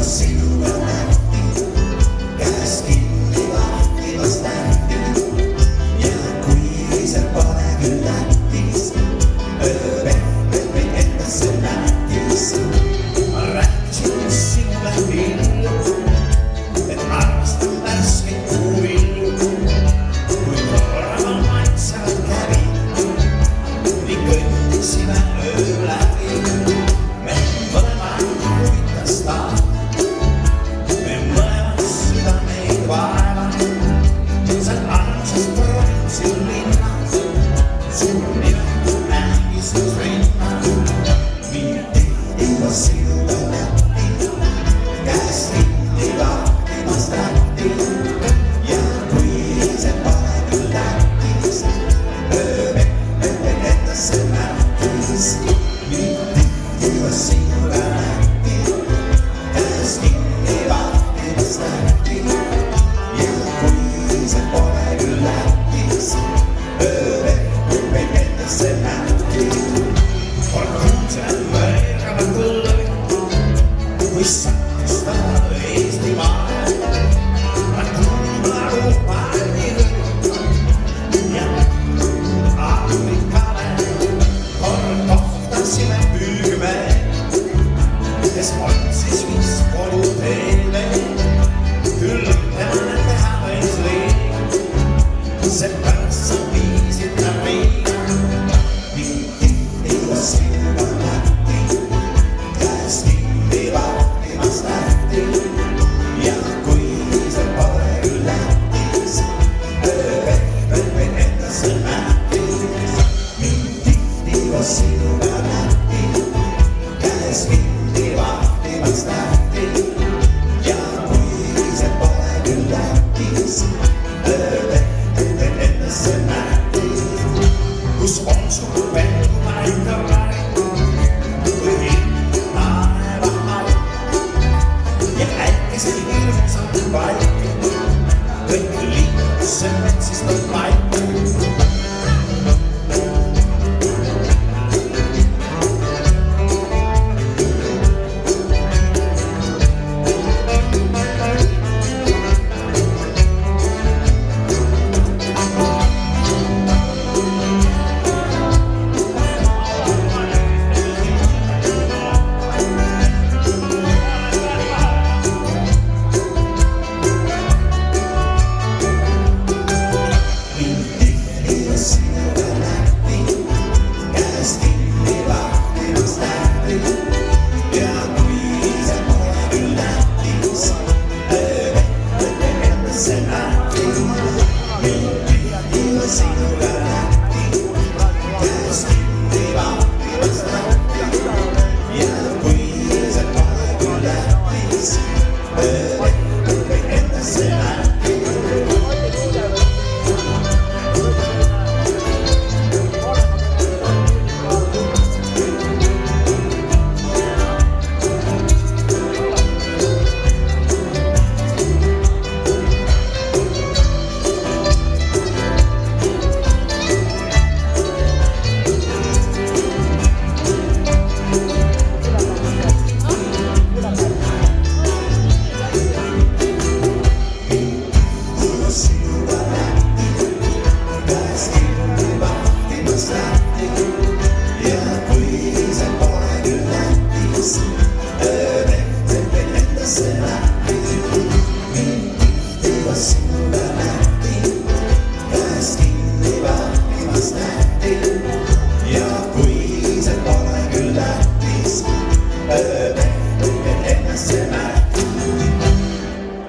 sinuga nähti, käes kinni vahtivas nähti ja kui see pole küll tähtis, pehmelt meid endasse nähtis. Ma rääkisin sinule hilju, et armastan värskeid kuuvilju, kui korraga maitsevad kävid, nii kõndisime öö läbi. Me mõlemad huvitas taht, me mõlemad südameid vaevad, seal armsas provintsil linnas, suur nimetu mängistus rinnad. Mind tehti koos sinuga nähti, käes kinni vahtimas tähti ja kui see pole küll tähtis, pehmelt meid endasse nähtis. Mind tehti koos sinuga nähti, käes kinni vahtimas tähti ja kui see pole küll tähtis, pehmelt meid endasse nähtis. Kord kuulsime võõrgavat kõlli, kui sattus ta Eestimaale. Ma tundsin nagu palmikõrg ja Aafrikale. Kord kohtasime püügimehed, kes otsis vist koduteele. Küll ütleme teha võis liiga, seepärast sa viisid ta Riiga. Mind tehti koos sinuga nähti, käes kinni vahtimas tähti ja kui see pole küll tähtis, pehmelt meid endasse nähtis. Mind tehti koos sinuga nähti, käes kinni vahtimas tähti ja kui see pole küll tähtis, pehmelt meid endasse nähtis. Kus on su pelgu paika väärt, kui hind naeva alt ja äkki hirmsad paik, kõik liikusse metsist on paik. Stop.